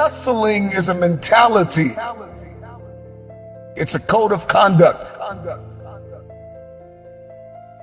hustling is a mentality. It's a code of conduct.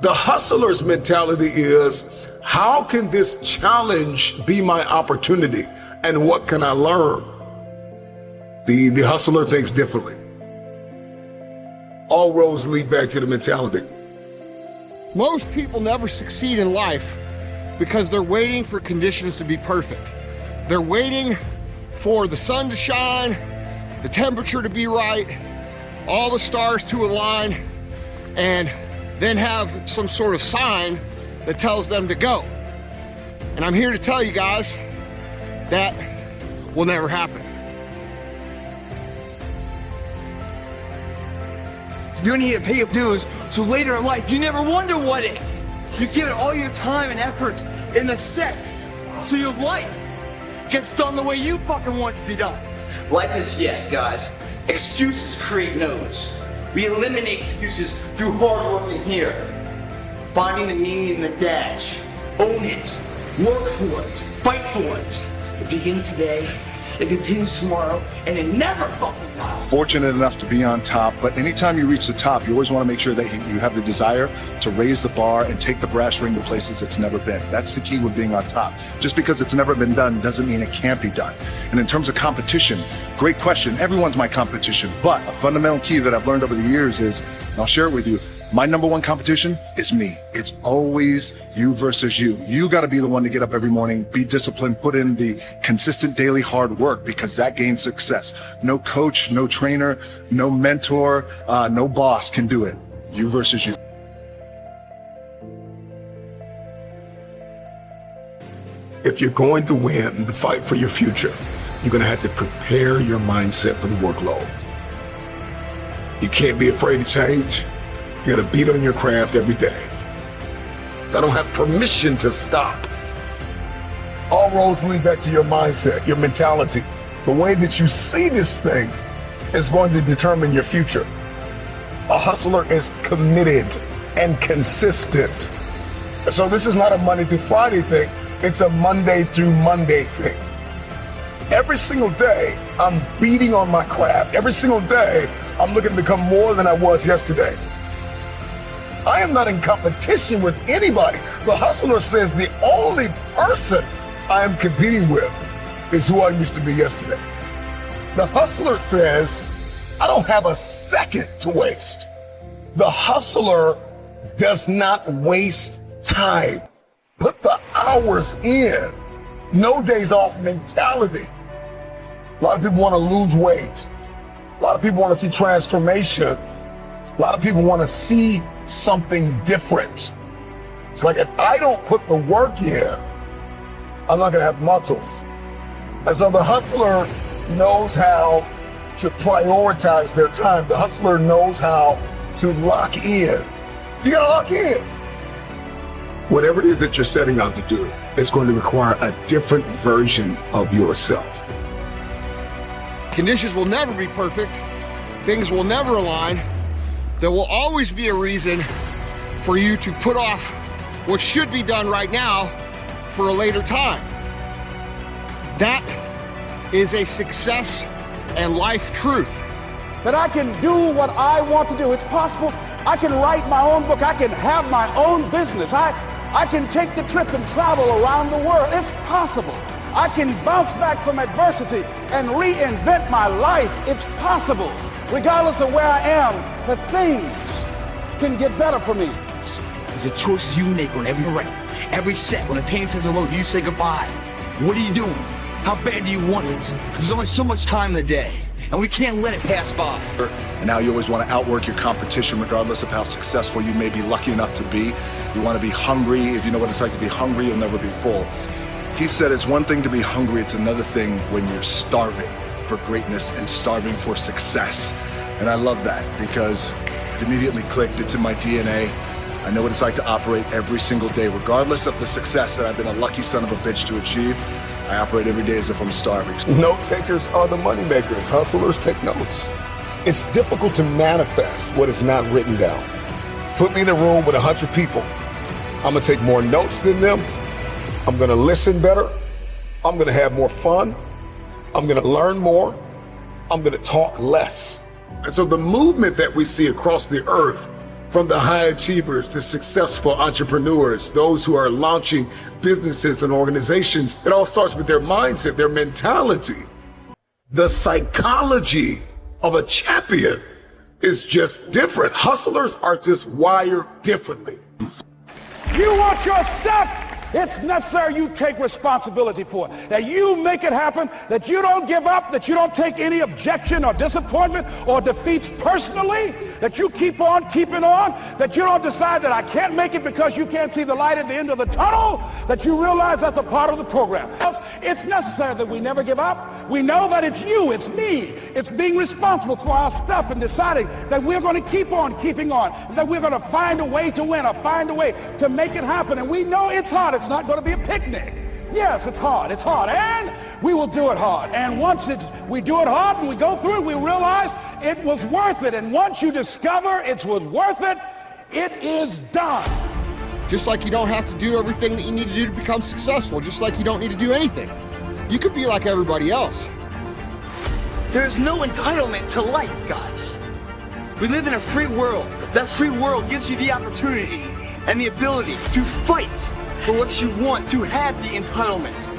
The hustler's mentality is, how can this challenge be my opportunity? And what can I learn? The hustler thinks differently. All roads lead back to the mentality. Most people never succeed in life because they're waiting for conditions to be perfect. They're waiting for the sun to shine, the temperature to be right, all the stars to align, and then have some sort of sign that tells them to go. And I'm here to tell you guys that will never happen. You need to pay your dues so later in life you never wonder what if. You give it all your time and effort in the set so your life gets done the way you fucking want it to be done. Life is yes, guys. Excuses create no's. We eliminate excuses through hard work in here. Finding the meaning in the dash. Own it. Work for it. Fight for it. It begins today, it continues tomorrow, and it never fucking dies. Fortunate enough to be on top, but anytime you reach the top, you always want to make sure that you have the desire to raise the bar and take the brass ring to places it's never been. That's the key with being on top. Just because it's never been done doesn't mean it can't be done. And in terms of competition, great question. Everyone's my competition, but a fundamental key that I've learned over the years is, and I'll share it with you, my number one competition is me. It's always you versus you. You got to be the one to get up every morning, be disciplined, put in the consistent daily hard work, because that gains success. No coach, no trainer, no mentor, no boss can do it. You versus you. If you're going to win the fight for your future, you're going to have to prepare your mindset for the workload. You can't be afraid to change. You gotta beat on your craft every day. I don't have permission to stop. All roads lead back to your mindset, your mentality. The way that you see this thing is going to determine your future. A hustler is committed and consistent. So this is not a Monday through Friday thing. It's a Monday through Monday thing. Every single day, I'm beating on my craft. Every single day, I'm looking to become more than I was yesterday. I am not in competition with anybody. The hustler says the only person I am competing with is who I used to be yesterday. The hustler says, I don't have a second to waste. The hustler does not waste time. Put the hours in. No days off mentality. A lot of people want to lose weight. A lot of people want to see transformation. A lot of people want to see something different. It's like, if I don't put the work in, I'm not going to have muscles. And so the hustler knows how to prioritize their time. The hustler knows how to lock in. You got to lock in. Whatever it is that you're setting out to do, it's going to require a different version of yourself. Conditions will never be perfect. Things will never align. There will always be a reason for you to put off what should be done right now for a later time. That is a success and life truth. That I can do what I want to do. It's possible. I can write my own book. I can have my own business. I can take the trip and travel around the world. It's possible. I can bounce back from adversity and reinvent my life. It's possible. Regardless of where I am, the things can get better for me. It's the choices you make whenever you're ready. Every set, when the pain says hello, you say goodbye. What are you doing? How bad do you want it? Because there's only so much time in the day, and we can't let it pass by. And now you always want to outwork your competition, regardless of how successful you may be lucky enough to be. You want to be hungry. If you know what it's like to be hungry, you'll never be full. He said it's one thing to be hungry, it's another thing when you're starving for greatness and starving for success. And I love that because it immediately clicked. It's in my DNA. I know what it's like to operate every single day, regardless of the success that I've been a lucky son of a bitch to achieve. I operate every day as if I'm starving. Note takers are the money makers. Hustlers take notes. It's difficult to manifest what is not written down. Put me in a room with 100 people. I'm gonna take more notes than them. I'm gonna listen better. I'm gonna have more fun. I'm going to learn more. I'm going to talk less. And so the movement that we see across the earth, from the high achievers, the successful entrepreneurs, those who are launching businesses and organizations, it all starts with their mindset, their mentality. The psychology of a champion is just different. Hustlers are just wired differently. You want your stuff? It's necessary you take responsibility for it, that you make it happen, that you don't give up, that you don't take any objection or disappointment or defeats personally, that you keep on keeping on, that you don't decide that I can't make it because you can't see the light at the end of the tunnel, that you realize that's a part of the program. It's necessary that we never give up. We know that it's you, it's me, it's being responsible for our stuff and deciding that we're going to keep on keeping on, that we're going to find a way to win or find a way to make it happen. And we know it's hard. It's not going to be a picnic. Yes, it's hard, and we will do it hard. And once we do it hard and we go through it, we realize it was worth it. And once you discover it was worth it, it is done. Just like you don't have to do everything that you need to do to become successful, just like you don't need to do anything. You could be like everybody else. There's no entitlement to life, guys. We live in a free world. That free world gives you the opportunity and the ability to fight for what you want, to have the entitlement.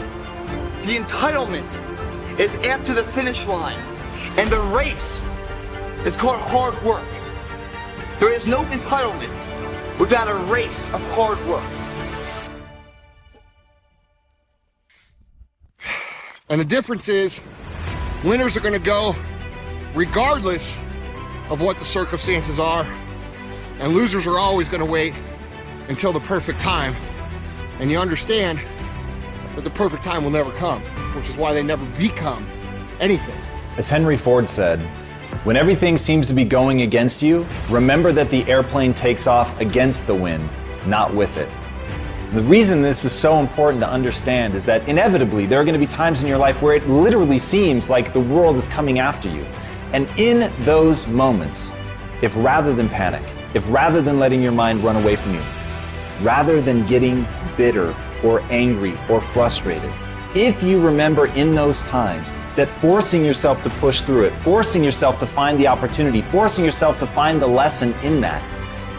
The entitlement is after the finish line, and the race is called hard work. There is no entitlement without a race of hard work. And the difference is, winners are going to go regardless of what the circumstances are, and losers are always going to wait until the perfect time. And you understand that the perfect time will never come, which is why they never become anything. As Henry Ford said, when everything seems to be going against you, remember that the airplane takes off against the wind, not with it. The reason this is so important to understand is that inevitably there are going to be times in your life where it literally seems like the world is coming after you. And in those moments, if rather than panic, if rather than letting your mind run away from you, rather than getting bitter or angry or frustrated, if you remember in those times that forcing yourself to push through it, forcing yourself to find the opportunity, forcing yourself to find the lesson in that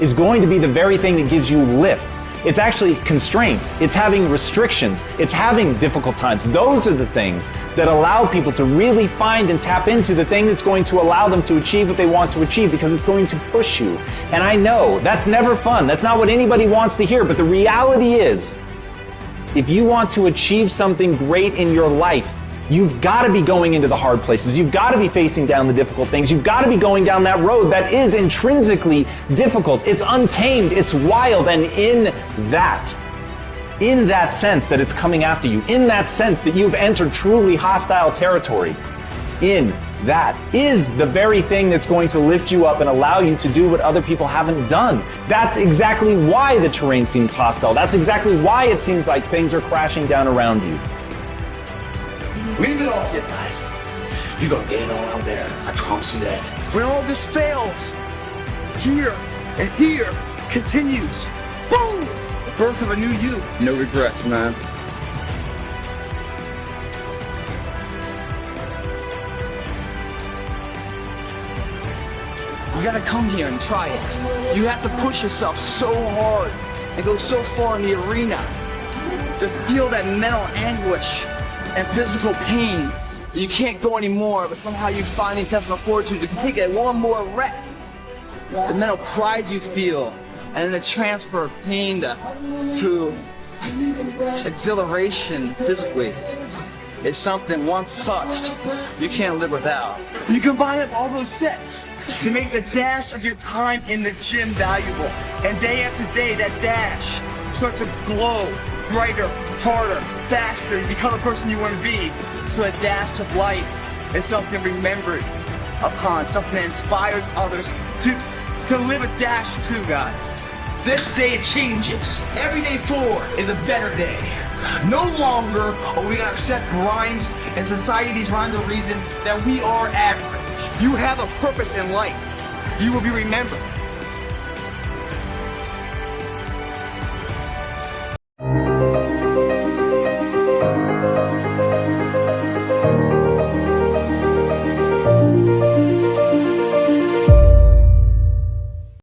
is going to be the very thing that gives you lift. It's actually constraints, it's having restrictions, it's having difficult times. Those are the things that allow people to really find and tap into the thing that's going to allow them to achieve what they want to achieve, because it's going to push you. And I know that's never fun. That's not what anybody wants to hear. But the reality is, if you want to achieve something great in your life, you've got to be going into the hard places. You've got to be facing down the difficult things. You've got to be going down that road that is intrinsically difficult. It's untamed. It's wild. And in that sense that it's coming after you, in that sense that you've entered truly hostile territory, in that is the very thing that's going to lift you up and allow you to do what other people haven't done. That's exactly why the terrain seems hostile. That's exactly why it seems like things are crashing down around you. Leave it off here, guys. You're gonna get it all out there. I promise you that. When all this fails, here and here continues. Boom! The birth of a new you. No regrets, man. You gotta come here and try it. You have to push yourself so hard and go so far in the arena to feel that mental anguish and physical pain. You can't go anymore, but somehow you find the intestinal fortitude to take it one more rep. The mental pride you feel, and then the transfer of pain to exhilaration physically is something once touched, you can't live without. You combine up all those sets to make the dash of your time in the gym valuable. And day after day, that dash starts to glow brighter, harder, faster. You become the person you want to be. So a dash of life is something remembered upon, something that inspires others to live a dash too, guys. This day changes. Every day forward is a better day. No longer are we gonna accept rhymes and society's rhymes of reason that we are average. You have a purpose in life. You will be remembered.